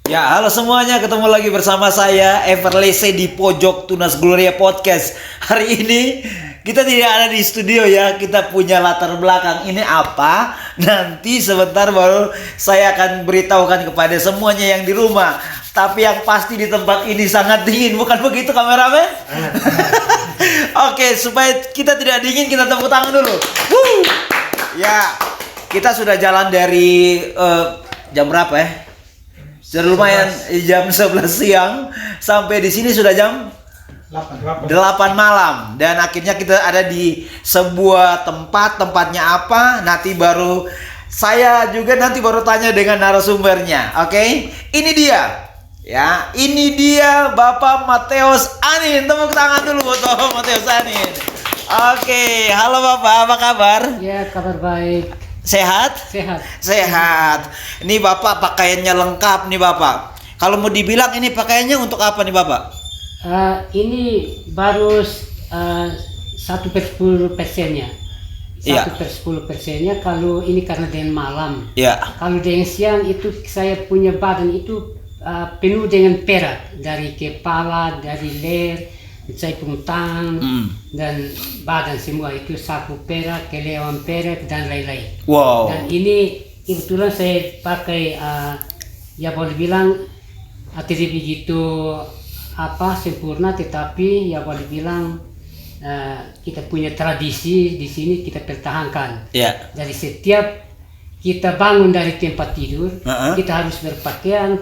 Ya, halo semuanya, ketemu lagi bersama saya Everlese di Pojok Tunas Gloria Podcast. Hari ini kita tidak ada di studio ya, kita punya latar belakang. Ini apa? Nanti sebentar baru saya akan beritahukan kepada semuanya yang di rumah. Tapi yang pasti di tempat ini sangat dingin, bukan begitu kameramen? Oke, supaya kita tidak dingin, kita tepuk tangan dulu. Woo! Ya, kita sudah jalan dari jam berapa ya? Sudah lumayan jam 11 siang sampai di sini sudah jam 8 malam dan akhirnya kita ada di sebuah tempatnya apa nanti baru saya juga nanti baru tanya dengan narasumbernya. Oke? Ini dia. Ya, ini dia Bapak Mateus Anin. Tepuk tangan dulu buat Bapak Mateus Anin. Oke, halo Bapak, apa kabar? Ya, kabar baik. Sehat? Sehat. Ini Bapak pakaiannya lengkap nih Bapak. Kalau mau dibilang ini pakaiannya untuk apa nih Bapak? Ini baru 1/10%-nya. Iya. 1/10%-nya kalau ini karena dengan malam. Iya. Kalau dengan siang itu saya punya badan itu penuh dengan perak dari kepala, dari leher, saya pun tangan dan badan semua itu sapu perak, kelewatan perak dan lain-lain. Wow. Dan ini kebetulan saya pakai ya boleh bilang tidak begitu sempurna, tetapi ya boleh bilang kita punya tradisi di sini kita pertahankan. Iya. Dari setiap kita bangun dari tempat tidur, kita harus berpakaian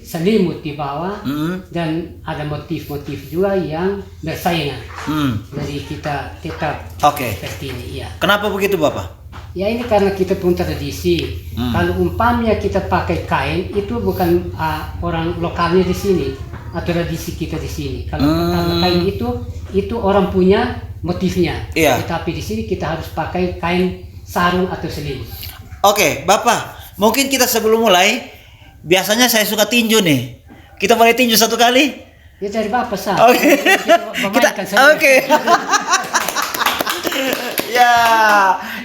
selimut di bawah dan ada motif-motif juga yang bersaingan. Jadi kita tetap seperti ini. Ya. Kenapa begitu Bapak? Ya ini karena kita punya tradisi. Kalau umpamanya kita pakai kain itu bukan orang lokalnya di sini atau tradisi kita di sini. Kalau karena kain itu orang punya motifnya. Iya. Tetapi di sini kita harus pakai kain sarung atau selimut. Oke, Bapak, mungkin kita sebelum mulai, biasanya saya suka tinju nih. Kita boleh tinju satu kali? Ya dari Bapak sah. Oke. Oke. Ya,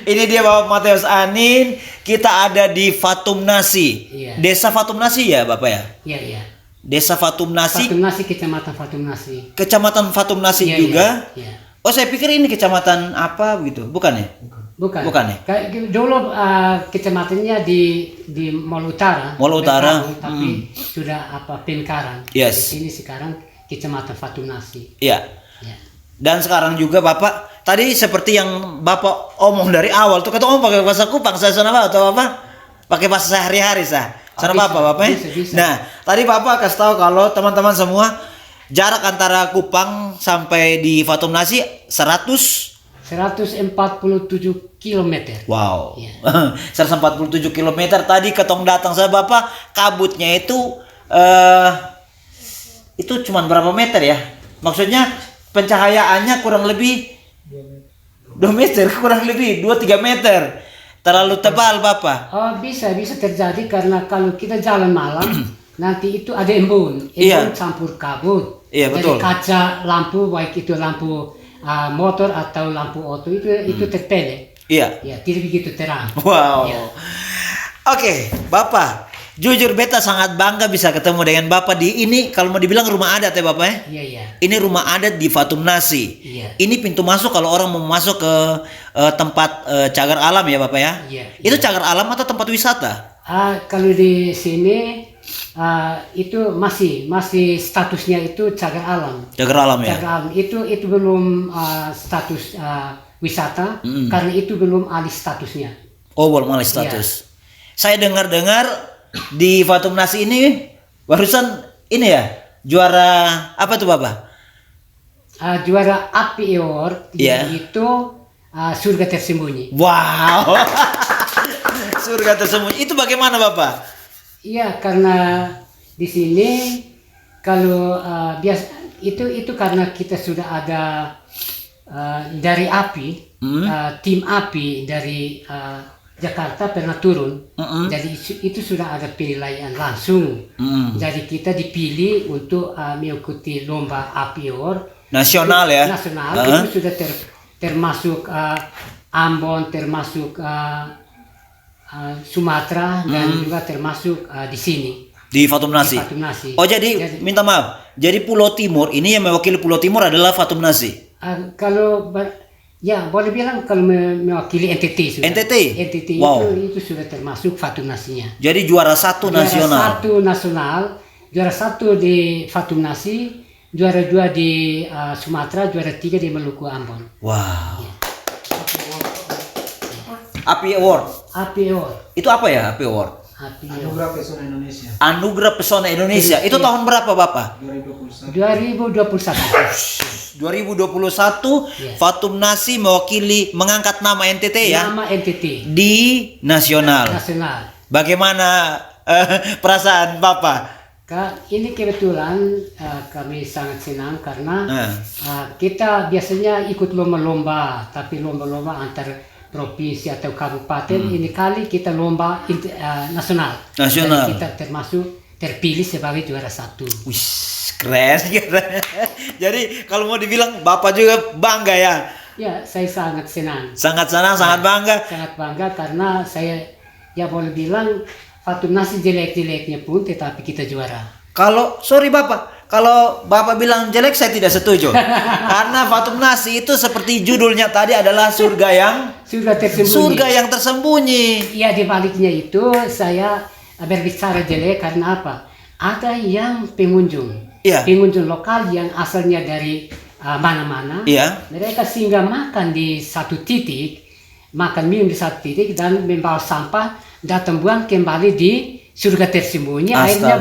ini dia Bapak Mateus Anin. Kita ada di Fatum Nasi. Iya. Desa Fatum Nasi ya, Bapak ya? Iya. Desa Fatum Nasi. Fatum Nasi, Kecamatan Fatum Nasi. Kecamatan Fatum Nasi Iya, juga. Iya. Oh, saya pikir ini kecamatan apa begitu? Bukan ya? Bukan ya? Dulu kecamatannya di Mall Utara. Mall Utara. Tapi sudah Pemekaran. Yes. Di sini sekarang Kecamatan Fatum Nasi. Iya. Ya. Dan sekarang juga Bapak, tadi seperti yang Bapak omong dari awal tuh, kata pakai bahasa Kupang, saya sana atau apa? Pakai bahasa sehari-hari sah. Sana Bapak. Bisa. Nah, tadi Bapak kasih tahu kalau teman-teman semua jarak antara Kupang sampai di Fatum Nasi 147 km. Wow. Ya. 147 km tadi ketong datang saya Bapak, kabutnya itu cuman berapa meter ya? Maksudnya pencahayaannya kurang lebih 2 meter, kurang lebih 2-3 meter. Terlalu tebal Bapak. Oh, bisa terjadi karena kalau kita jalan malam nanti itu ada embun Iya. campur kabut. Iya, betul. Jadi kaca lampu, baik itu lampu motor atau lampu auto itu terpele. Iya. Ya, tidak begitu terang. Wow. Ya. Oke, Bapak. Jujur beta sangat bangga bisa ketemu dengan Bapak di ini, kalau mau dibilang rumah adat ya Bapak ya? Iya. Ini rumah adat di Fatum Nasi. Iya. Ini pintu masuk kalau orang mau masuk ke tempat cagar alam ya Bapak ya? Iya. Itu cagar alam atau tempat wisata? Kalau di sini itu masih statusnya itu cagar alam. Cagar alam ya? Cagar alam itu belum status wisata karena itu belum alih statusnya. Oh, belum alih status. Saya dengar-dengar di Fatum Nasi ini barusan ini ya juara apa tuh Bapak? Juara Api Award Iya. itu surga tersembunyi. Wow. Surga tersembunyi. Itu bagaimana Bapak? Iya, karena di sini kalau biasa itu karena kita sudah ada dari api, tim api dari Jakarta pernah turun, jadi itu sudah ada penilaian langsung. Jadi kita dipilih untuk mengikuti lomba Api Award nasional ya. Nasional itu sudah termasuk Ambon, termasuk Sumatera dan juga termasuk di sini. Di Fatum Nasi. Di Fatum Nasi. Oh jadi minta maaf. Jadi Pulau Timur ini yang mewakili Pulau Timur adalah Fatum Nasi. Ya boleh bilang kalau mewakili NTT sudah. NTT? Wow. itu sudah termasuk Fatum Nasinya. Jadi juara 1 nasional. Juara 1 nasional, juara 1 di Fatum Nasi, juara 2 di Sumatera, juara 3 di Maluku Ambon. Wow. Ya. API Award. API Award. Itu apa ya API Award? Anugerah Pesona Indonesia. Anugerah Pesona Indonesia. Itu tahun berapa Bapak? 2021. 2021 Fatum Nasi mengangkat nama NTT ya. Nama NTT Di nasional. Bagaimana perasaan Bapak? Ini kebetulan kami sangat senang karena kita biasanya ikut lomba-lomba, tapi lomba-lomba antar provinsi atau kabupaten. Ini kali kita lomba nasional. Dan kita terpilih sebagai juara 1. Wih, keren. Jadi kalau mau dibilang Bapak juga bangga ya? Ya, saya sangat senang. Sangat senang, sangat bangga. Sangat bangga karena saya ya boleh bilang Fatum Nasi jelek-jeleknya pun tetapi kita juara. Sorry Bapak, kalau Bapak bilang jelek saya tidak setuju. Karena Fatum Nasi itu seperti judulnya tadi adalah surga yang tersembunyi. Iya, di baliknya itu saya berbicara jelek karena apa? Ada yang pengunjung lokal yang asalnya dari mana-mana. Iya. Mereka singgah makan di satu titik, makan minum di satu titik dan membawa sampah, datang buang kembali di surga tersembunyi. Akhirnya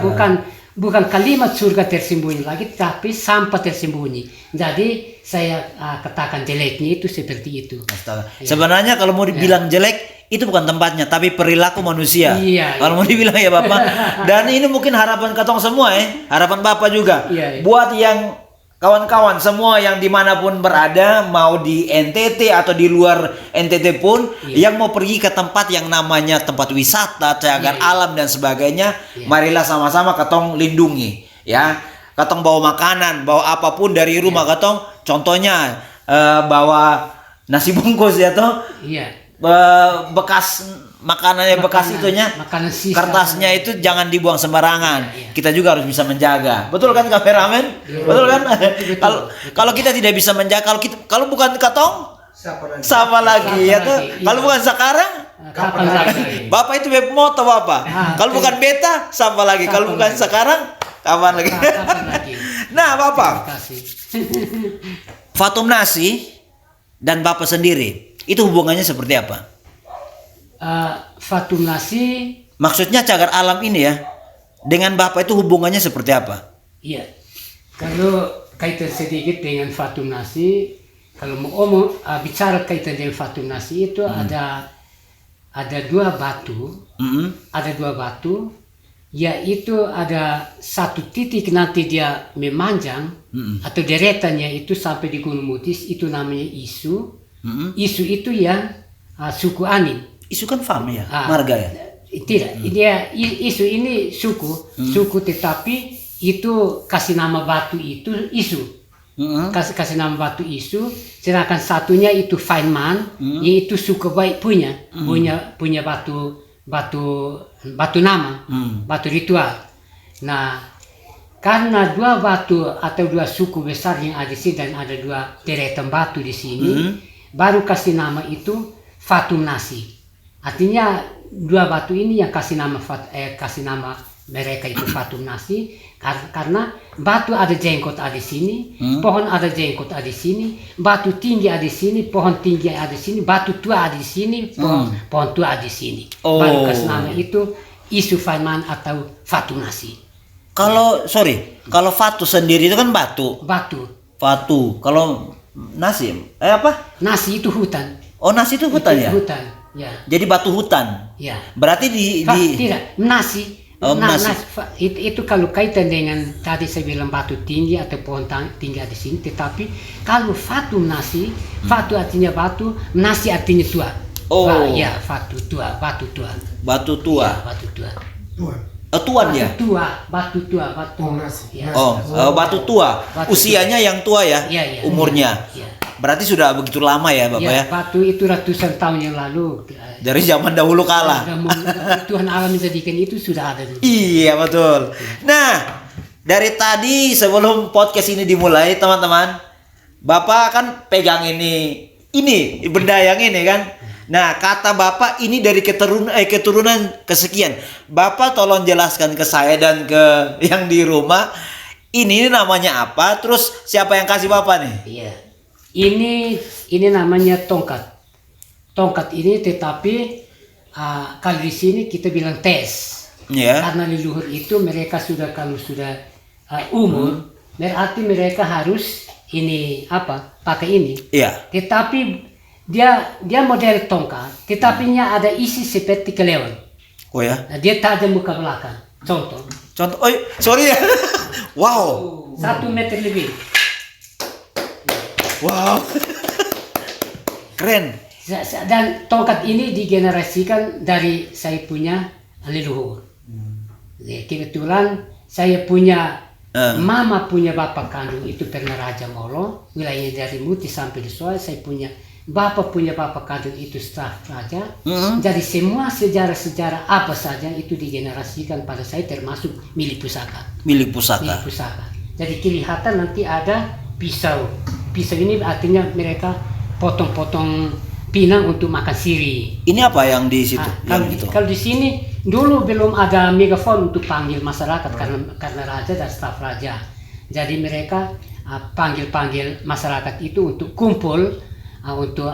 bukan kalimat surga tersembunyi lagi, tapi sampah tersembunyi. Jadi saya katakan jeleknya itu seperti itu. Astaga. Sebenarnya kalau mau dibilang jelek itu bukan tempatnya, tapi perilaku manusia. Iya, kalau mau dibilang ya Bapak. Dan ini mungkin harapan katong semua harapan Bapak juga. Iya. Buat yang kawan-kawan semua yang dimanapun berada, mau di NTT atau di luar NTT pun, yang mau pergi ke tempat yang namanya tempat wisata, cagar alam dan sebagainya, marilah sama-sama katong lindungi, ya. Katong bawa makanan, bawa apapun dari rumah katong, contohnya bawa nasi bungkus ya toh, bekas makanannya, bekas itunya, kertasnya itu jangan dibuang sembarangan. Kita juga harus bisa menjaga. Betul kan kameramen? Betul kan? Kalau kita tidak bisa menjaga, kalau bukan katong, siapa lagi ya tuh? Kalau bukan sekarang, kapan lagi? Bapak itu moto Bapak. Kalau bukan beta, siapa lagi? Kalau bukan sekarang, kapan lagi? Nah Bapak, Fatum Nasi dan Bapak sendiri itu hubungannya seperti apa? Fatum Nasi, maksudnya cagar alam ini ya, dengan Bapak itu hubungannya seperti apa? Iya, kalau kaitan sedikit dengan Fatum Nasi, kalau mau bicara kaitan dengan Fatum Nasi itu ada dua batu, ada dua batu, yaitu ada satu titik nanti dia memanjang atau deretannya itu sampai di Gunung Mutis, itu namanya Isu. Isu itu yang suku Anin. Isu kan fam ya, marga ya? Tidak, Isu ini suku tetapi itu kasih nama batu itu Isu. Kasih nama batu Isu, sedangkan satunya itu Feynman, yaitu suku baik punya batu nama, batu ritual. Nah, karena dua batu atau dua suku besar yang ada di sini dan ada dua deretan batu di sini, baru kasih nama itu Fatum Nasi. Artinya dua batu ini yang kasih nama mereka itu Fatum Nasi, karena batu ada jenggot ada di sini, pohon ada jenggot ada di sini, batu tinggi ada di sini, pohon tinggi ada di sini, batu tua ada di sini, pohon tua ada di sini. Baru kasih nama itu Isu Feynman atau Fatum Nasi. Kalau Fatu sendiri itu kan batu. Fatu. Kalau Nasi apa? Nasi itu hutan. Oh, Nasi itu hutan ya? Hutan. Ya. Jadi batu hutan. Ya. Berarti tidak, Nasi. Itu kalau kaitan dengan tadi saya bilang batu tinggi atau pohon tinggi di sini, tetapi kalau Fatum Nasi, Fatu artinya batu, Nasi artinya tua. Ya, Fatu tua, batu tua. Batu tua. Ya, batu tua. Tuan ya? Batu tua. Batu tua. Usianya yang tua ya? Iya. Umurnya. Ya. Berarti sudah begitu lama ya Bapak ya? Batu itu ratusan tahun yang lalu. Dari zaman dahulu kala. Tuhan alam menjadikan itu sudah ada. Iya betul. Nah, dari tadi sebelum podcast ini dimulai teman-teman, Bapak kan pegang ini benda yang ini kan. Nah, kata Bapak ini dari keturunan kesekian. Bapak tolong jelaskan ke saya dan ke yang di rumah, ini namanya apa? Terus siapa yang kasih Bapak nih? Iya. Ini namanya tongkat. Tongkat ini tetapi kalau di sini kita bilang tes. Iya. Karena leluhur itu mereka kalau sudah umur, berarti mereka harus pakai ini. Iya. Tetapi dia model tongkat, tetapinya ada isi seperti kelewon. Oh ya. Nah, dia tajam muka belakang. Contoh. Oh, sorry ya. Wow. 1 meter lebih. Wow. Keren. Dan tongkat ini digenerasikan dari saya punya leluhur. Kebetulan saya punya mama punya bapak kandung itu pernah Raja Molo, wilayah dari Muti sampai di Soal. Saya punya bapak kandung itu staf raja. Jadi semua sejarah-sejarah apa saja itu digenerasikan pada saya, termasuk milik pusaka. Milik pusaka. Jadi kelihatan nanti ada pisau. Pisau ini artinya mereka potong-potong pinang untuk makan siri. Ini apa yang di situ? Kalau di sini dulu belum ada megafon untuk panggil masyarakat karena raja dan staf raja. Jadi mereka panggil masyarakat itu untuk kumpul, untuk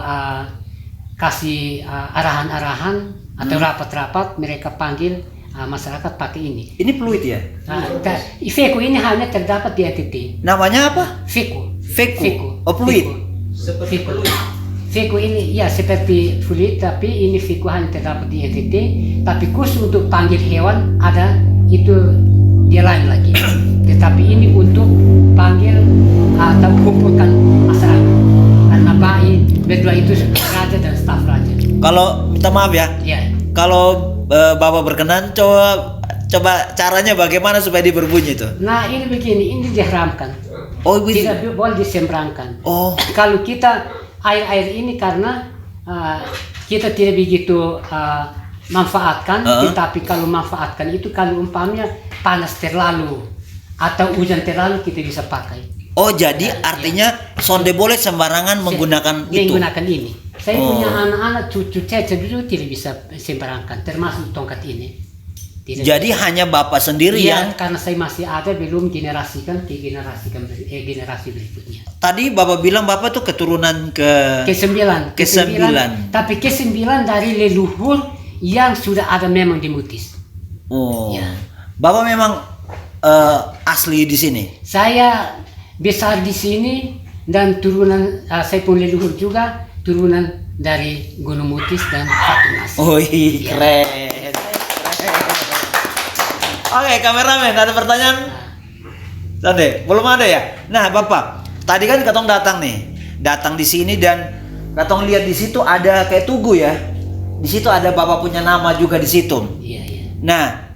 kasih arahan-arahan atau rapat-rapat. Mereka panggil masyarakat pakai ini. Ini peluit ya? Feku ini hanya terdapat di NTT. Namanya apa? Feku. Oh, peluit. Seperti peluit. Fiku ini ya seperti fluid, tapi ini fiku hanya terdapat di NTT. Tapi khusus untuk panggil hewan ada itu dia lain lagi. Tetapi ini untuk panggil atau kumpulkan masyarakat. Karena berdua itu raja dan staf raja. Kalau minta maaf ya. Ya. Kalau Bapak berkenan, coba caranya bagaimana supaya dia berbunyi itu? Nah ini begini, ini diharamkan. Oh, begini. Tidak boleh disembrangkan. Oh. Kalau kita air ini karena kita tidak begitu manfaatkan, tetapi kalau manfaatkan itu kalau umpamanya panas terlalu atau hujan terlalu kita bisa pakai. Oh, jadi artinya sonde boleh sembarangan menggunakan itu. Menggunakan ini. Saya punya anak-anak, cucu cece dulu tidak bisa sembarangan, termasuk tongkat ini. Tidak jadi bisa. Hanya Bapak sendiri yang karena saya masih ada belum generasi berikutnya. Tadi Bapak bilang Bapak tuh keturunan ke-9. Tapi ke-9 dari leluhur yang sudah ada memang di Mutis. Oh. Ya. Bapak memang asli di sini. Saya besar di sini dan turunan saya pun leluhur juga turunan dari Gunung Mutis dan Fatunas. Oh, keren. Oke, kameramen, ada pertanyaan? Tadi belum ada ya. Nah, Bapak, tadi kan katong datang di sini dan katong lihat di situ ada kayak tugu ya. Di situ ada Bapak punya nama juga di situ. Iya. Nah,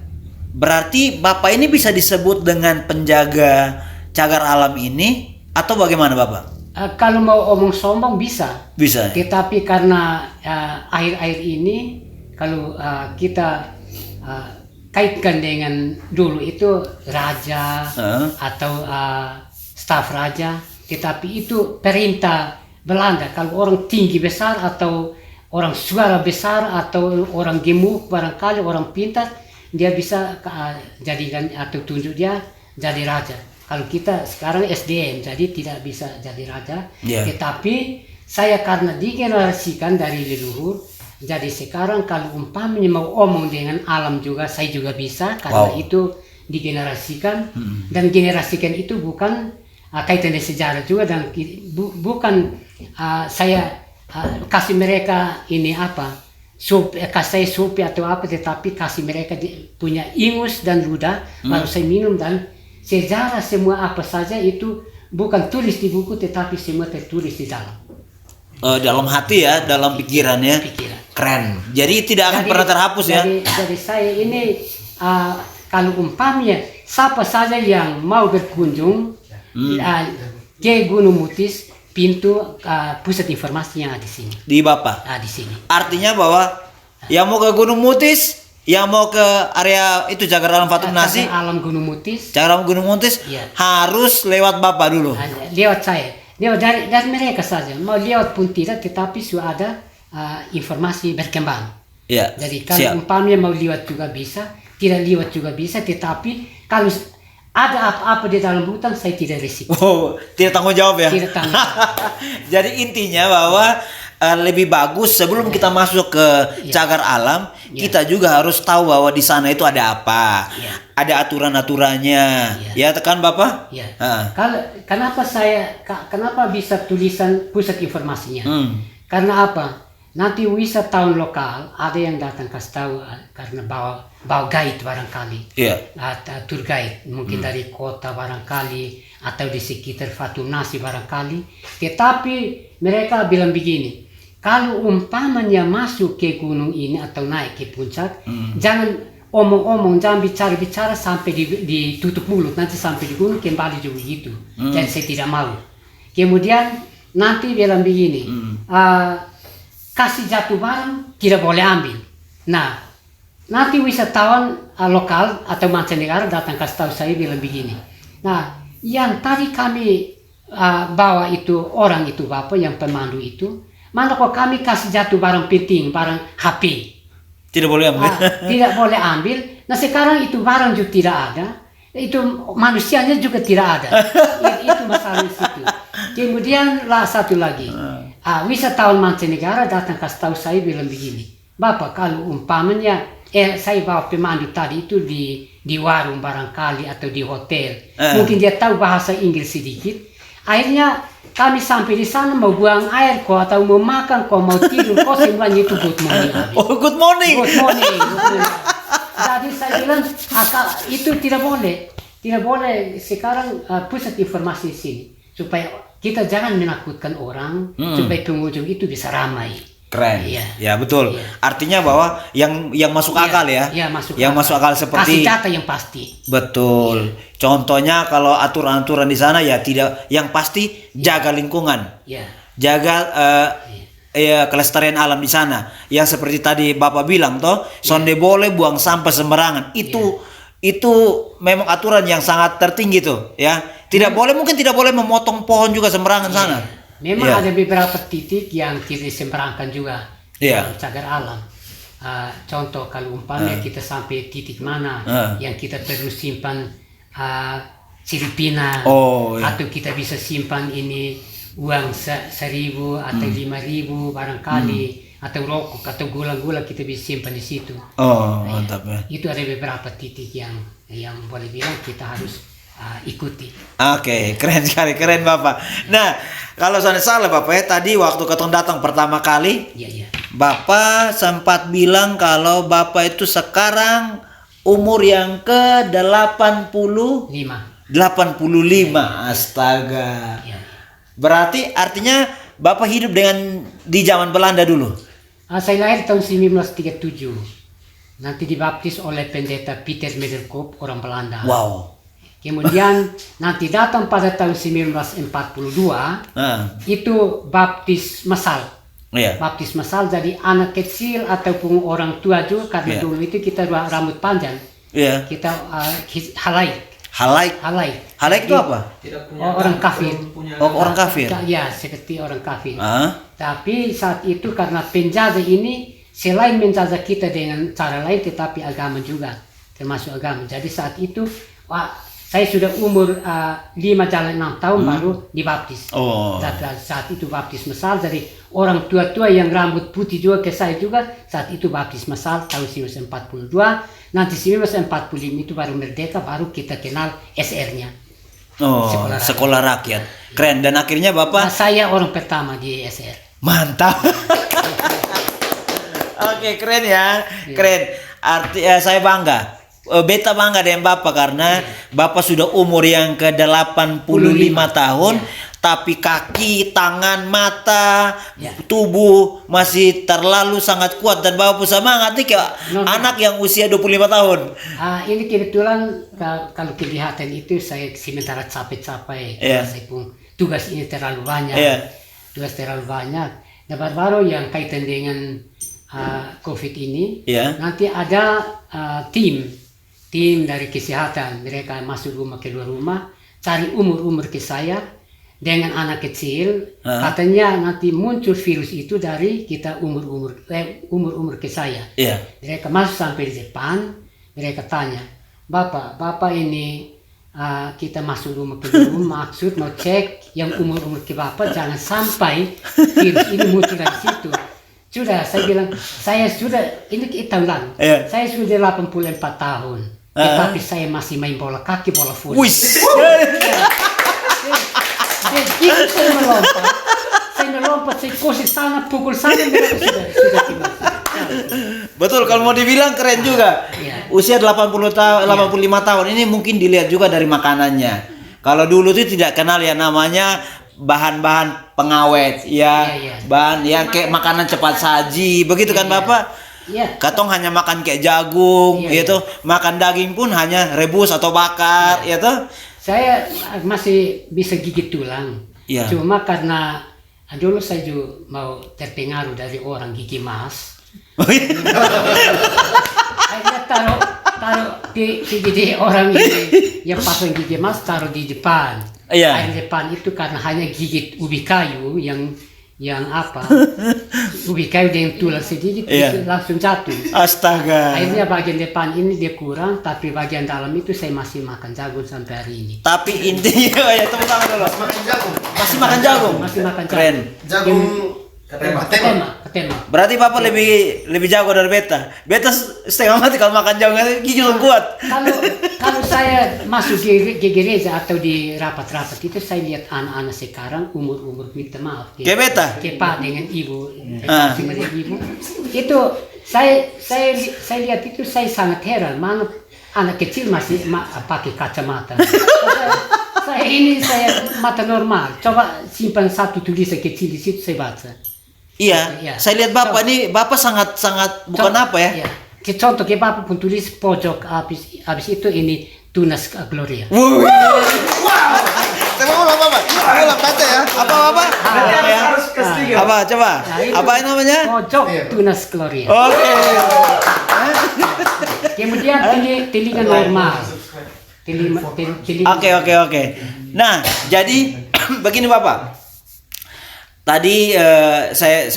berarti Bapak ini bisa disebut dengan penjaga cagar alam ini atau bagaimana Bapak? Kalau mau omong sombong bisa. Bisa. Tetapi karena air ini kalau kita kaitkan dengan dulu itu raja atau staf raja, tetapi itu perintah Belanda. Kalau orang tinggi besar atau orang suara besar atau orang gemuk barangkali orang pintar, dia bisa jadikan atau tunjuk dia jadi raja. Kalau kita sekarang SDM jadi tidak bisa jadi raja, tetapi saya karena digenerasikan dari leluhur. Jadi sekarang kalau umpamanya mau omong dengan alam juga saya juga bisa karena itu digenerasikan dan generasikan itu bukan kaitan dengan sejarah juga dan bukan saya kasih mereka ini kasih sup atau apa, tetapi kasih mereka punya ingus dan ludah baru saya minum dan sejarah semua apa saja itu bukan tulis di buku tetapi semua tertulis di dalam hati ya, dalam pikiran ya. Keren. Jadi tidak akan pernah terhapus ya. Jadi saya ini kalau umpamanya siapa saja yang mau berkunjung ke Gunung Mutis, pintu pusat informasinya di sini. Di Bapak. Di sini. Artinya bahwa yang mau ke Gunung Mutis, yang mau ke area itu Cagar Alam Fatum Nasi, Cagar Alam Gunung Mutis. Cagar Alam Gunung Mutis Iya. harus lewat Bapak dulu. Lewat saya. Lewat dari mereka saja. Mau lewat pun tidak, tetapi sudah ada informasi berkembang. Iya. Jadi kalau Siap. umpamanya mau lewat juga bisa, tidak lewat juga bisa, tetapi kalau ada apa-apa di dalam hutan saya tidak risiko. Oh, tidak tanggung jawab ya. Tidak tanggung jawab. Jadi intinya bahwa lebih bagus sebelum kita masuk ke cagar alam, kita juga harus tahu bahwa di sana itu ada apa, ada aturan-aturannya, ya tekan Bapak? Ya. Kenapa bisa tulisan pusat informasinya? Karena apa? Nanti wisatawan lokal ada yang datang kasih tahu karena bawa guide barangkali, tour guide mungkin dari kota barangkali atau di sekitar Fatum Nasi barangkali. Tetapi mereka bilang begini, kalau umpamanya masuk ke gunung ini atau naik ke puncak, jangan omong-omong, jangan bicara-bicara sampai ditutup mulut, nanti sampai di gunung kembali juga gitu. Dan saya tidak mau. Kemudian nanti bilang begini, kasih jatuh barang tidak boleh ambil. Nah, nanti wisatawan lokal atau mancanegara datang kasih tahu saya bilang begini. Nah, yang tadi kami bawa itu orang itu Bapak yang pemandu itu, mana kok kami kasih jatuh barang penting, barang HP. Tidak boleh ambil. Tidak boleh ambil. Nah sekarang itu barang juga tidak ada, itu manusianya juga tidak ada. Itu masalah di situ. Kemudian satu lagi, wisatawan mancanegara datang kasih tahu saya bilang begini, Bapak kalau umpamanya saya bawa pemandu tadi itu di warung barangkali atau di hotel, mungkin dia tahu bahasa Inggris sedikit. Akhirnya kami sampai di sana mau buang air kok atau mau makan kok mau tidur kok semuanya itu good morning. Oh, good morning. Good morning. Jadi saya bilang itu tidak boleh. Tidak boleh sekarang pusat informasi di sini supaya kita jangan menakutkan orang supaya pengunjung itu bisa ramai. Keren. Iya. Ya betul. Iya. Artinya bahwa yang masuk akal ya. Iya, masuk yang akal. masuk akal seperti kasih data yang pasti. Betul. Contohnya kalau aturan-aturan di sana ya tidak, yang pasti jaga lingkungan. Iya. Jaga kelestarian alam di sana. Yang seperti tadi Bapak bilang toh, sonde boleh buang sampah sembarangan. Itu memang aturan yang sangat tertinggi tuh, ya. Mungkin tidak boleh memotong pohon juga sembarangan sana. Memang ada beberapa titik yang tidak disembarangan juga dalam cagar alam. Contoh kalau umpamanya kita sampai titik mana yang kita perlu simpan siripina, atau kita bisa simpan ini uang 1.000 atau 5.000 barangkali, atau rokok atau gula-gula kita bisa simpan di situ. Mantap ya. Itu ada beberapa titik yang boleh bilang kita harus ikuti. Oke, keren sekali, keren Bapak. Nah, kalau saya salah Bapak ya, tadi waktu ketong datang pertama kali, Bapak sempat bilang kalau Bapak itu sekarang umur yang ke 85. Astaga. Berarti artinya Bapak hidup di zaman Belanda dulu. Saya lahir tahun 1937. Nanti dibaptis oleh pendeta Peter Mederkop, orang Belanda. Wow. Kemudian nanti datang pada tahun 1942, itu baptis masal. Baptis masal, jadi anak kecil ataupun orang tua juga, karena dulu itu kita rambut panjang. Kita halaik itu apa? Orang kafir. Orang kafir. Ya, seperti orang kafir. Tapi saat itu karena penjajah ini selain menjajah kita dengan cara lain, tetapi agama juga, termasuk agama. Jadi saat itu saya sudah umur 5 jalan 6 tahun baru dibaptis. Saat itu baptis masal, jadi orang tua-tua yang rambut putih juga ke saya juga saat itu baptis masal tahun 1942. Nanti 1945 itu baru merdeka, baru kita kenal SR-nya. Sekolah rakyat. Keren. Dan akhirnya Bapak? Saya orang pertama di SR. Mantap. Oke, keren ya. Keren. Saya bangga. Beta bangga dengan Bapak karena Bapak sudah umur yang ke 85 tahun, tapi kaki, tangan, mata, tubuh masih terlalu sangat kuat dan Bapak pun semangat nih kayak anak yang usia 25 tahun. Ini kebetulan kalau kelihatan itu saya sementara capek-capek, saya pun tugas ini terlalu banyak. Iya. Tugas terlalu banyak. Nah, baru yang kaitan dengan COVID ini, Iya. nanti ada tim dari kesehatan. Mereka masuk rumah keluar rumah, cari umur ke saya dengan anak kecil. Katanya nanti muncul virus itu dari kita umur ke saya. Iya. Mereka masuk sampai di depan, mereka tanya, Bapak ini kita masuk rumah ke rumah, maksud mau cek yang umur ke Bapak jangan sampai virus ini muncul dari situ. Sudah, saya bilang, saya sudah, ini tahun lalu, saya sudah 84 tahun, tetapi saya masih main bola kaki, bola voli. Wis. Begitu saya melompat, saya kosi sana, pukul sana, mereka sudah tiba. Betul, kalau mau dibilang keren juga. Iya. Usia 85 tahun ini mungkin dilihat juga dari makanannya. Kalau dulu itu tidak kenal ya namanya bahan-bahan pengawet, ya, Iya. bahan ya kayak makanan cepat saji, begitu kan Bapak? Iya. Katong hanya makan kayak jagung, Iya, gitu. Makan daging pun hanya rebus atau bakar, ya toh? Saya masih bisa gigit tulang. Iya. Cuma karena dulu saya juga mau terpengaruh dari orang gigi emas. Akhirnya taruh di gigi orang ini yang pasang gigi emas taruh di depan. Iya. Di depan itu karena hanya gigit ubi kayu yang apa? Ubi kayu dengan tulang sedikit Iya. langsung jatuh. Astaga. Akhirnya bagian depan ini dia kurang, tapi bagian dalam itu saya masih makan jagung sampai hari ini. Tapi intinya ya tepuk tangan dulu. Makan jagung. Masih makan jagung. Masih makan jagung. Keren. Jagung ketema. Ketema. Berarti Bapak lebih jago dari beta. Beta setengah mati kalau makan jagung, gigi lu kuat. Kalau saya masuk di gereja atau di rapat-rapat itu saya lihat anak-anak sekarang umur minta maaf. Kayak beta? Kayak Pak dengan ibu, dengan ibu. Itu saya lihat itu saya sangat heran mana anak kecil masih pakai kacamata. Saya mata normal. Coba simpan satu tulisan kecil di situ saya baca. Iya. Iya. Saya lihat Bapak ini Bapak sangat bukan apa ya? Iya. Contoh kayak Bapak pun tulis pojok habis itu ini Tunas Gloria. Wow. Saya mau ulang Bapak. Ulang baca ya. Apa Bapak? Ya. Harus ketiga. Apa coba? Nah, itu Apa ini namanya? Pojok Tunas Gloria. Oke. Kemudian telinga normal. Oke. Nah, jadi begini Bapak. Tadi saya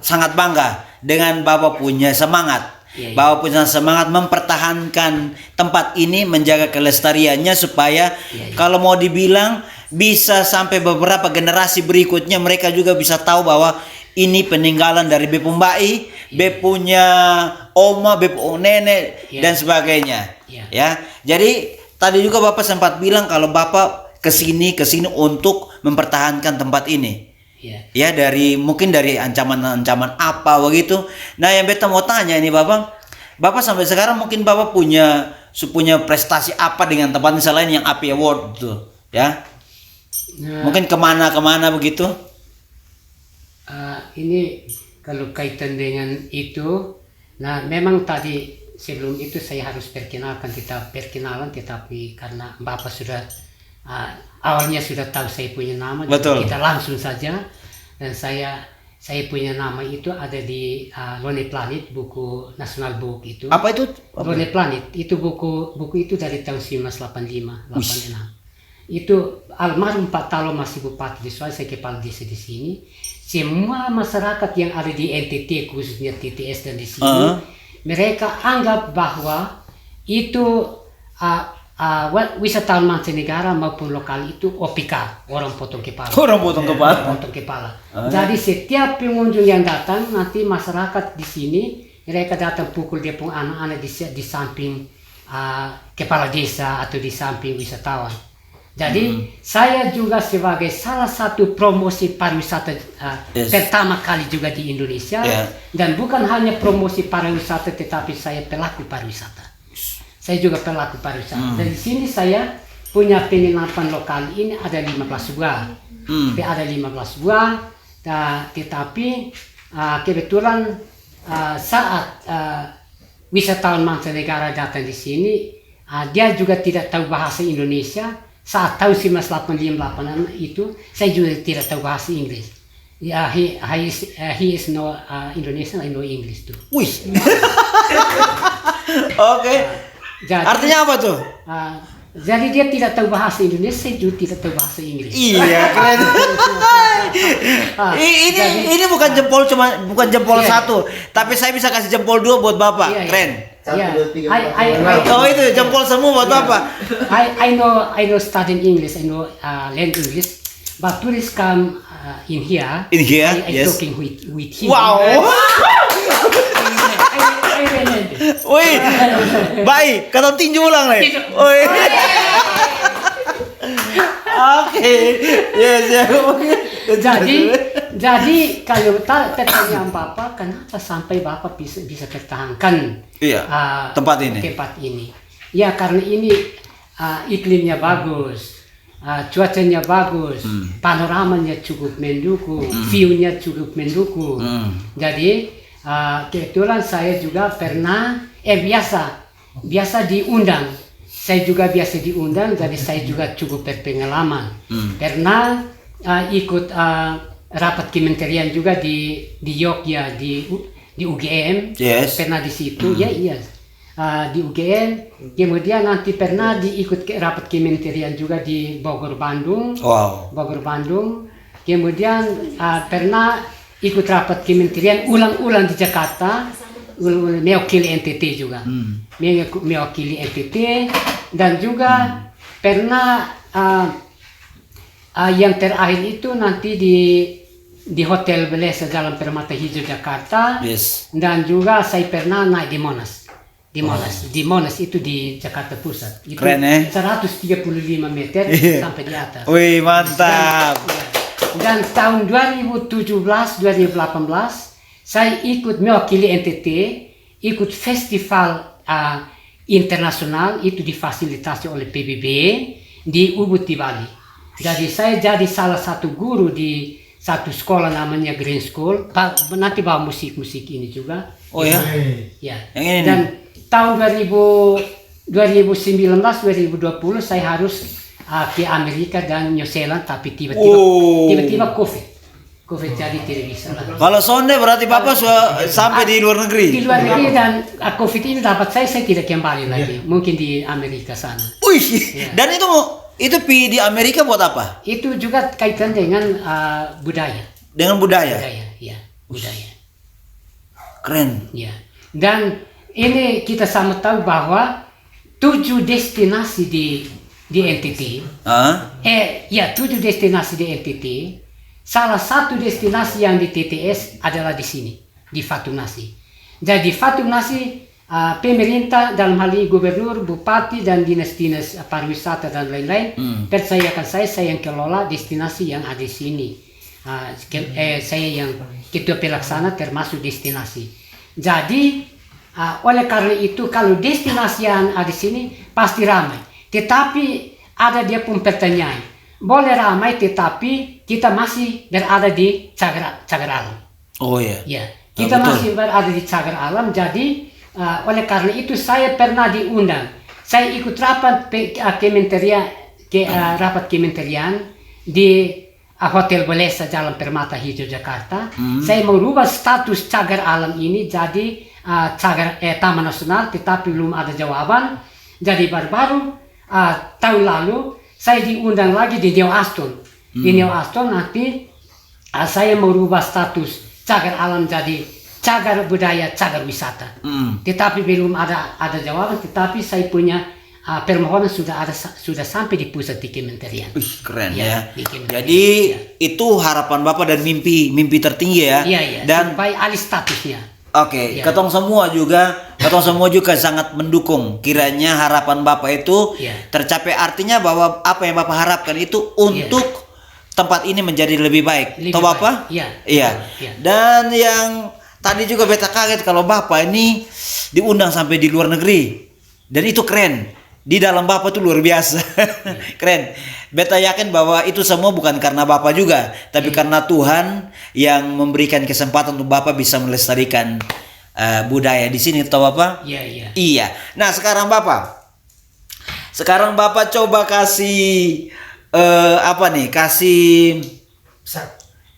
sangat bangga dengan Bapak punya semangat. Iya. Bapak punya semangat mempertahankan tempat ini, menjaga kelestariannya supaya kalau mau dibilang bisa sampai beberapa generasi berikutnya mereka juga bisa tahu bahwa ini peninggalan dari Bepu Mbai, Bepunya Oma, Bepu nenek dan sebagainya. Iya. Ya. Jadi tadi juga Bapak sempat bilang kalau Bapak kesini untuk mempertahankan tempat ini. Iya. Ya mungkin dari ancaman-ancaman apa begitu. Nah yang beta mau tanya ini Bapak sampai sekarang mungkin Bapak punya prestasi apa dengan tempat ini selain yang API Award itu, ya? Nah, Mungkin kemana begitu? ini kalau kaitan dengan itu, nah memang tadi sebelum itu saya harus perkenalan tetapi karena Bapak sudah awalnya sudah tahu saya punya nama, Betul. jadi kita langsung saja. Dan saya punya nama itu ada di Lonely Planet, buku National Book itu. Apa itu? Lonely Planet itu buku itu dari tahun 1985, 86. Itu almarhum Pak Talo masih bupati di Sulawesi, saya kepala desa di sini. Semua masyarakat yang ada di NTT khususnya TTS dan di sini, mereka anggap bahwa itu wisatawan mancanegara maupun lokal itu OPK, orang potong kepala. Potong kepala. Jadi setiap pengunjung yang datang nanti masyarakat di sini mereka datang pukul dia pun anak-anak di samping kepala desa atau di samping wisatawan. Jadi saya juga sebagai salah satu promosi pariwisata pertama kali juga di Indonesia, dan bukan hanya promosi pariwisata tetapi saya pelaku pariwisata. Saya juga pelaku pariwisata. Dan di sini saya punya penginapan lokal ini ada 15 buah. Ada 15 buah, tetapi kebetulan saat wisatawan mancanegara datang di sini, dia juga tidak tahu bahasa Indonesia. saat tahun 1985 itu saya juga tidak tahu bahasa Inggris. Ya, he is no Indonesian, I know English too. Wih. Oke. Jadi, Artinya apa tuh? jadi dia tidak tahu bahasa Indonesia, saya juga tidak tahu bahasa Inggris. Iya, keren. Ini bukan jempol Iya. satu, tapi saya bisa kasih jempol 2 buat Bapak. Iya, iya. Keren. Yeah. 1, 2, 3, Oh itu jempol semua buat Bapak. I know studying English, I know learn English, but tourists come in here. In here, I yes. talking with him. Wow. I learned. Wih, baik. Kata tinju ulang nih. Tinju. Wih. Oke, yes, ya. Jadi kalau pertanyaan Bapak, kenapa sampai Bapak bisa pertahankan Iya, tempat ini. Tempat ini. Ya karena ini iklimnya bagus, cuacanya bagus, panoramanya cukup mendukung, view-nya cukup mendukung. Jadi kebetulan saya juga pernah biasa diundang. Saya juga biasa diundang, jadi saya juga cukup berpengalaman. Pernah ikut rapat kementerian juga di Yogyakarta di UGM. Yes. Pernah di situ, ya iya. Di UGM, kemudian nanti pernah diikut rapat kementerian juga di Bogor, Bandung. Wow. Bogor, Bandung. Kemudian pernah ikut rapat kementerian ulang-ulang di Jakarta, mewakili NTT juga, mewakili NTT, dan juga pernah yang terakhir itu nanti di Hotel Belesa Jalan Permata Hijau Jakarta. Yes. Dan juga saya pernah naik di Monas. Di Monas itu di Jakarta Pusat. Itu Keren, 135 meter sampai di atas. Wih, mantap. Dan tahun 2017-2018 saya ikut mewakili NTT, ikut festival internasional itu difasilitasi oleh PBB di Ubud di Bali. Jadi saya jadi salah satu guru di satu sekolah namanya Green School. Nanti bawa musik-musik ini juga. Oh ya? Ya. Yang ini Dan tahun 2019-2020 saya harus ke Amerika dan New Zealand, tapi tiba-tiba COVID jadi tidak bisa lah. Kalau sonde berarti Bapak sudah sampai di luar negeri. Di luar negeri, dan COVID ini dapat saya tidak kembali lagi. Mungkin di Amerika sana. Wih, dan itu di Amerika buat apa? Itu juga kaitan dengan budaya. Dengan budaya. Ya, budaya. Keren. Ya. Dan ini kita sama tahu bahwa 7 destinasi di NTT. 7 destinasi di NTT. Salah satu destinasi yang di TTS adalah di sini, di Fatunasi. Jadi Fatunasi, pemerintah dalam hal ini gubernur, bupati, dan dinas-dinas pariwisata dan lain-lain percayakan saya yang kelola destinasi yang ada di sini. Saya yang ketua pelaksana termasuk destinasi. Jadi oleh karena itu kalau destinasi yang ada di sini pasti ramai. Tetapi ada dia pun pertanyaan. Boleh ramai tetapi kita masih berada di cagar alam. Oh iya. Ya, kita masih berada di cagar alam. Jadi oleh karena itu saya pernah diundang. Saya ikut rapat rapat kementerian di Hotel Belesa Jalan Permata Hijau Jakarta. Saya merubah status cagar alam ini jadi Taman Nasional, tetapi belum ada jawaban. Jadi baru-baru tahun lalu saya diundang lagi di New Aston. Di New Aston nanti saya merubah status cagar alam jadi cagar budaya, cagar wisata. Tetapi belum ada jawaban. Tetapi saya punya permohonan sudah sampai di pusat di kementerian. Keren ya. Jadi itu harapan Bapak dan mimpi tertinggi ya. Iya. Dan supaya alih statusnya. Oke, ketong semua juga sangat mendukung kiranya harapan Bapak itu tercapai. Artinya bahwa apa yang Bapak harapkan itu untuk tempat ini menjadi lebih baik. Tahu Bapak? Iya. Dan yang tadi juga beta kaget kalau Bapak ini diundang sampai di luar negeri. Dan itu keren. Di dalam Bapak itu luar biasa. Keren. Beta yakin bahwa itu semua bukan karena Bapak juga, tapi karena Tuhan yang memberikan kesempatan untuk Bapak bisa melestarikan budaya di sini, tahu Bapak? Iya. Iya. Nah, sekarang Bapak, Sekarang Bapak coba kasih apa nih? Kasih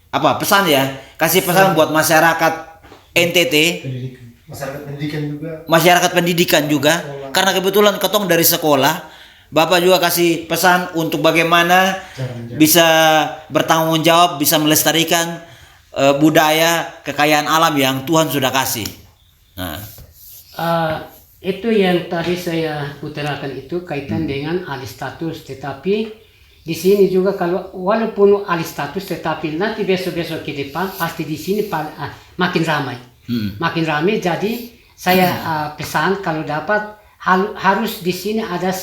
apa pesan ya? Kasih pesan buat masyarakat NTT, Masyarakat pendidikan juga. masyarakat pendidikan juga. Karena kebetulan ketong dari sekolah, Bapak juga kasih pesan untuk bagaimana bisa bertanggung jawab, bisa melestarikan budaya, kekayaan alam yang Tuhan sudah kasih. Nah, itu yang tadi saya utarakan itu kaitan dengan alih status, tetapi di sini juga kalau walaupun alih status, tetapi nanti besok-besok ke depan pasti di sini makin ramai, makin ramai. Jadi saya pesan kalau dapat harus di sini ada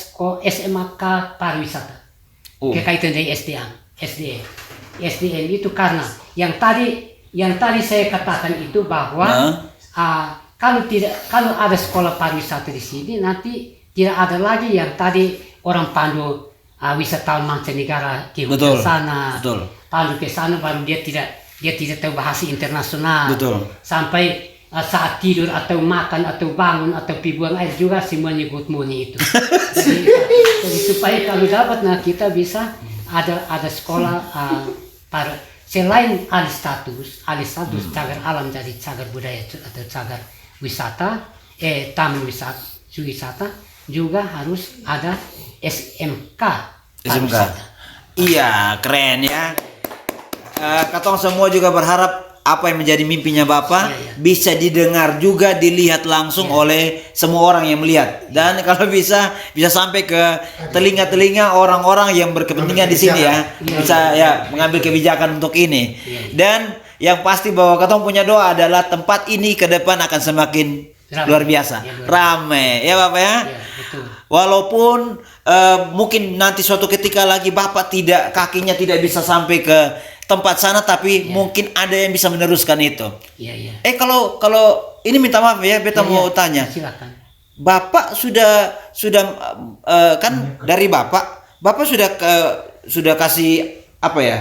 SMK pariwisata kaitan dengan SDM itu karena yang tadi saya katakan itu bahwa kalau ada sekolah pariwisata di sini nanti tidak ada lagi yang tadi orang pandu wisatawan mancanegara ke sana, pandu ke sana baru dia tidak tahu bahasa internasional, sampai saat tidur atau makan atau bangun atau buang air juga semuanya good morning itu. jadi supaya kalau dapat kita bisa ada sekolah selain alih status cagar alam jadi cagar budaya atau cagar wisata, taman wisata juga harus ada SMK. Iya, keren ya. Katong semua juga berharap apa yang menjadi mimpinya Bapak bisa didengar juga, dilihat langsung oleh semua orang yang melihat, dan kalau bisa sampai ke telinga-telinga orang-orang yang berkepentingan di sini ya, bisa mengambil kebijakan untuk ini. Dan yang pasti bahwa katong punya doa adalah tempat ini ke depan akan semakin luar biasa, ramai ya Bapak ya. Walaupun mungkin nanti suatu ketika lagi Bapak kakinya tidak bisa sampai ke tempat sana, tapi mungkin ada yang bisa meneruskan itu. Kalau ini minta maaf ya, beta mau tanya. Silakan. Bapak sudah kan dari Bapak sudah kasih apa ya?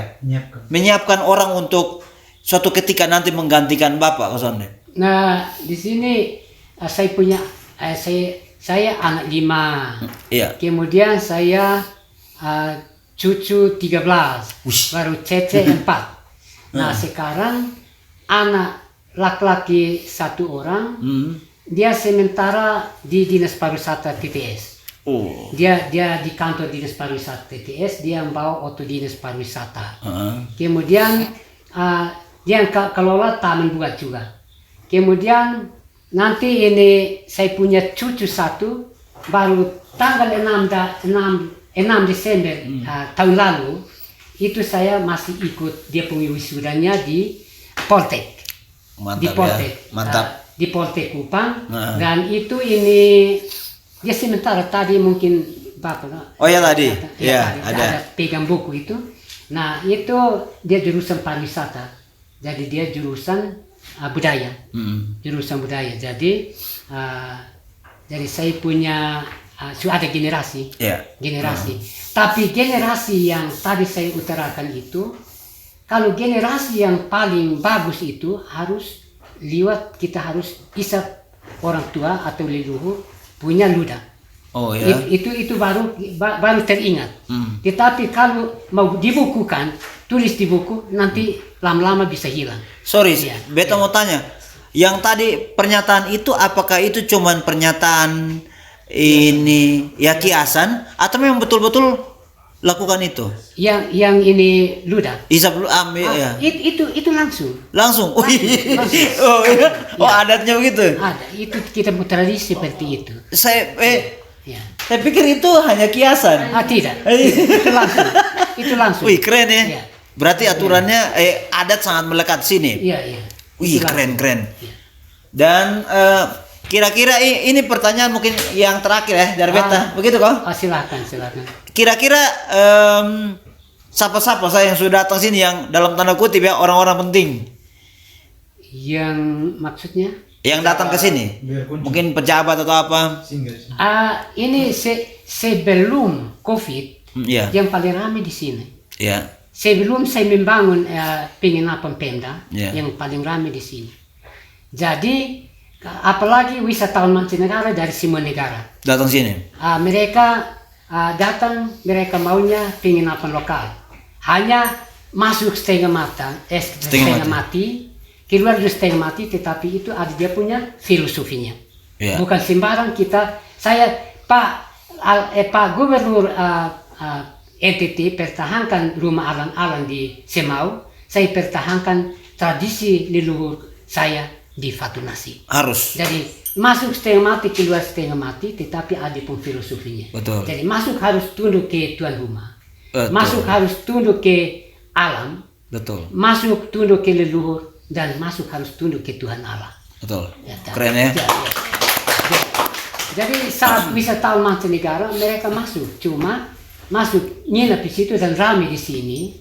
Menyiapkan orang untuk suatu ketika nanti menggantikan Bapak Kosonde. Nah, di sini saya punya saya anak 5. Iya. Kemudian saya cucu 13, baru cece 4. Nah, sekarang anak laki-laki 1 orang, dia sementara di Dinas Pariwisata TTS. Dia di kantor Dinas Pariwisata TTS, dia membawa auto Dinas Pariwisata. Kemudian dia kelola taman buat juga. Kemudian nanti ini saya punya cucu 1, baru tanggal 6 Desember tahun lalu itu saya masih ikut dia punya wisudanya di Poltek. Mantap, di Poltek, ya. Mantap. Di Poltek Kupang. Dan itu ini dia sementara tadi mungkin Bapak. Oh ya tadi, ada pegang buku itu. Nah itu dia jurusan pariwisata, jadi dia jurusan budaya, jurusan budaya. Jadi saya punya sudah ada generasi. Tapi generasi yang tadi saya utarakan itu, kalau generasi yang paling bagus itu harus kita harus isap orang tua atau leluhur punya ludah. Itu baru teringat. Tetapi kalau mau dibukukan, tulis di buku, nanti lama-lama bisa hilang. Sorry, beta mau tanya, yang tadi pernyataan itu apakah itu cuman pernyataan ini kiasan atau memang betul-betul lakukan itu? Yang ini ludah. Isap dulu ambil ya. Itu langsung. Langsung. Langsung. Adatnya begitu. Ada. Itu kita tradisi seperti itu. Saya pikir itu hanya kiasan. Tidak. Itu langsung. Wih, keren ya. Berarti aturannya adat sangat melekat sini. Iya. Wih, keren. Dan kira-kira ini pertanyaan mungkin yang terakhir ya dari beta, begitu kok? Silakan. Kira-kira siapa-siapa saya yang sudah datang sini yang dalam tanda kutip ya orang-orang penting? Yang maksudnya? Yang datang ke sini? Mungkin pejabat atau apa? Ini sebelum COVID, yang paling ramai di sini. Sebelum saya membangun penginapan Pemda, yang paling ramai di sini. Jadi apalagi wisatawan mancanegara dari semua negara datang sini. Mereka datang mereka maunya penginapan lokal. Hanya masuk setengah mati, keluar dari setengah mati, tetapi itu ada dia punya filosofinya. Yeah. Bukan sembarang Pak Gubernur NTT pertahankan rumah alang-alang di Semau, saya pertahankan tradisi leluhur saya di Fatunasi. Harus. Jadi masuk setengah mati, keluar setengah mati, tetapi ada pun filosofinya. Betul. Jadi masuk harus tunduk ke tuan rumah. Betul. Masuk harus tunduk ke alam, Betul. masuk tunduk ke leluhur, dan masuk harus tunduk ke Tuhan Allah. Betul. Ya, Keren ya. Jadi saat wisatawan mancanegara mereka masuk, cuma masuk nginap di situ dan ramai di sini,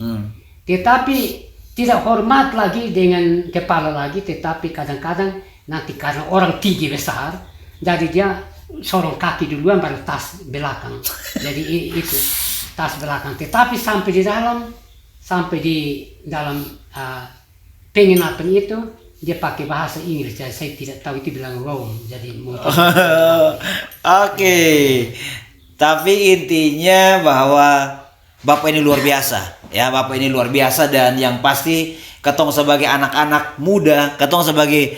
tetapi tidak hormat lagi dengan kepala lagi, tetapi kadang-kadang nanti karena orang tinggi besar, jadi dia sorong kaki duluan baru tas belakang. Jadi itu tas belakang, tetapi sampai di dalam penginapan itu dia pakai bahasa Inggris, jadi saya tidak tahu itu bilang Rome, jadi mungkin. Oke. Tapi intinya bahwa Bapak ini luar biasa, ya Bapak ini luar biasa, dan yang pasti ketong sebagai anak-anak muda, ketong sebagai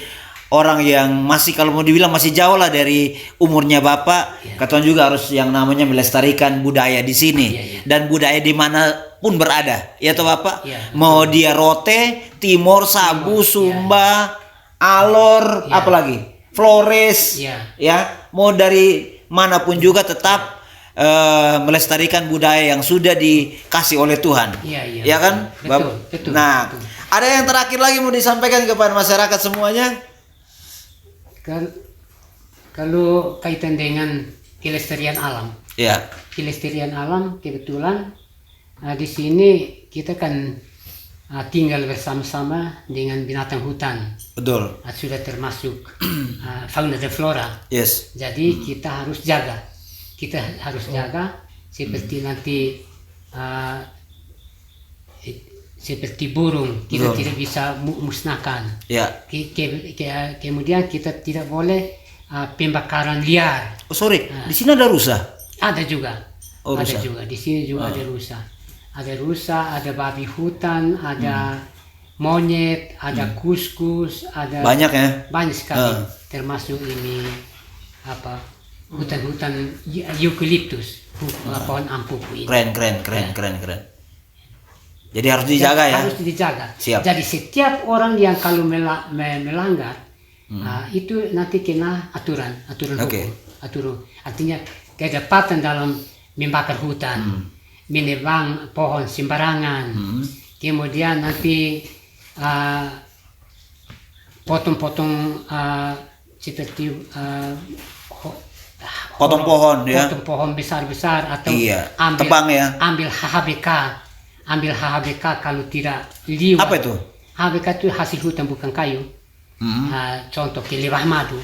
orang yang masih, kalau mau dibilang masih jauh lah dari umurnya Bapak, ketong juga harus yang namanya melestarikan budaya di sini dan budaya di mana pun berada, ya toh Bapak. Mau dia Rote, Timor, Sabu, Sumba, Alor, apalagi Flores, ya mau dari manapun juga tetap melestarikan budaya yang sudah dikasih oleh Tuhan, ya kan? Betul. Nah, ada yang terakhir lagi mau disampaikan kepada masyarakat semuanya? Kalau kaitan dengan kelestarian alam, kelestarian alam kebetulan di sini kita kan tinggal bersama-sama dengan binatang hutan. Betul. Sudah termasuk fauna dan flora. Yes. Jadi kita harus jaga. Kita harus jaga seperti nanti seperti burung kita tidak bisa musnahkan. Kemudian kita tidak boleh pembakaran liar. Di sini ada rusa. Ada juga. Ada juga. Di sini juga ada rusa. Ada rusa, ada babi hutan, ada monyet, ada kuskus, ada banyak ya. Banyak sekali. Termasuk ini hutan-hutan eukaliptus, pohon ampupu ini. Keren. Jadi harus dijaga ya. Harus dijaga. Siap. Jadi setiap orang yang kalau melanggar itu nanti kena aturan hukum. Artinya kedapatan dalam membakar hutan, menebang pohon sembarangan, kemudian nanti potong-potong seperti potong pohon ya. Potong pohon besar-besar atau ambil HHBK kalau tidak liwat. Apa itu? HHBK itu hasil hutan bukan kayu. Contoh ke limbah madu.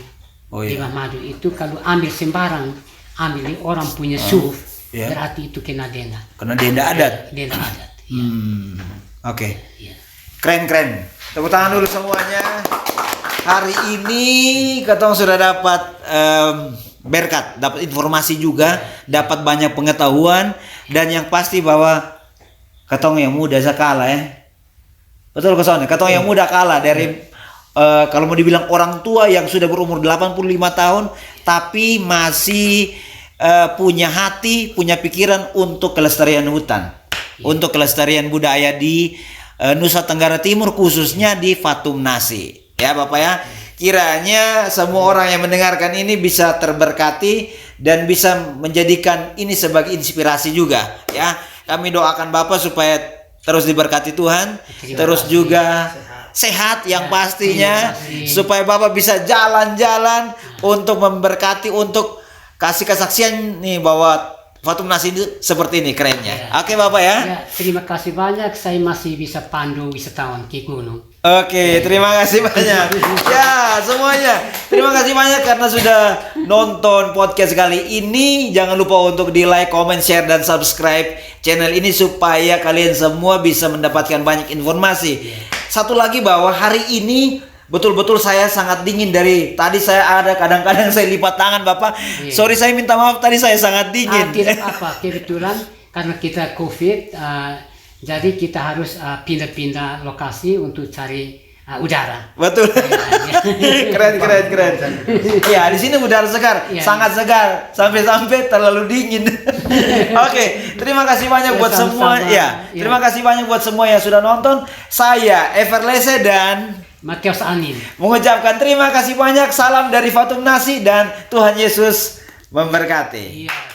Limbah madu itu kalau ambil sembarang, ambil orang punya suf, berarti itu kena denda. Kena denda adat. Denda adat. Oke. Keren. Tepuk tangan dulu semuanya. Hari ini ketong sudah dapat berkat, dapat informasi juga, dapat banyak pengetahuan, dan yang pasti bahwa ketong yang muda sekala ya. Betul kesana, ketong yang muda kalah dari kalau mau dibilang orang tua yang sudah berumur 85 tahun tapi masih punya hati, punya pikiran untuk kelestarian hutan, untuk kelestarian budaya di Nusa Tenggara Timur, khususnya di Fatumnasi. Ya Bapak ya, kiranya semua orang yang mendengarkan ini bisa terberkati dan bisa menjadikan ini sebagai inspirasi juga ya. Kami doakan Bapak supaya terus diberkati Tuhan, terus juga sehat yang pastinya, supaya Bapak bisa jalan-jalan untuk memberkati, untuk kasih kesaksian nih bahwa Fatumnasi itu seperti ini kerennya. Oke Bapak ya. Terima kasih banyak, saya masih bisa pandu wisatawan ke gunung. Oke, terima kasih banyak. Ya, semuanya. Terima kasih banyak karena sudah nonton podcast kali ini. Jangan lupa untuk di like, comment, share, dan subscribe channel ini supaya kalian semua bisa mendapatkan banyak informasi. Satu lagi bahwa hari ini betul-betul saya sangat dingin dari tadi. Saya ada kadang-kadang saya lipat tangan Bapak. Iya. Sorry, saya minta maaf tadi saya sangat dingin. Tidak apa, kebetulan karena kita COVID, jadi kita harus pindah-pindah lokasi untuk cari udara. Betul. Keren. Ya, di sini udara segar, Iya. sangat segar, sampai-sampai terlalu dingin. Oke, terima kasih banyak Ya, buat semua. sama-sama. Ya, Ya. terima kasih banyak buat semua yang sudah nonton. Saya Everlese dan Matius Anin. mengucapkan terima kasih banyak. Salam dari Fatum Nasi dan Tuhan Yesus memberkati. Iya.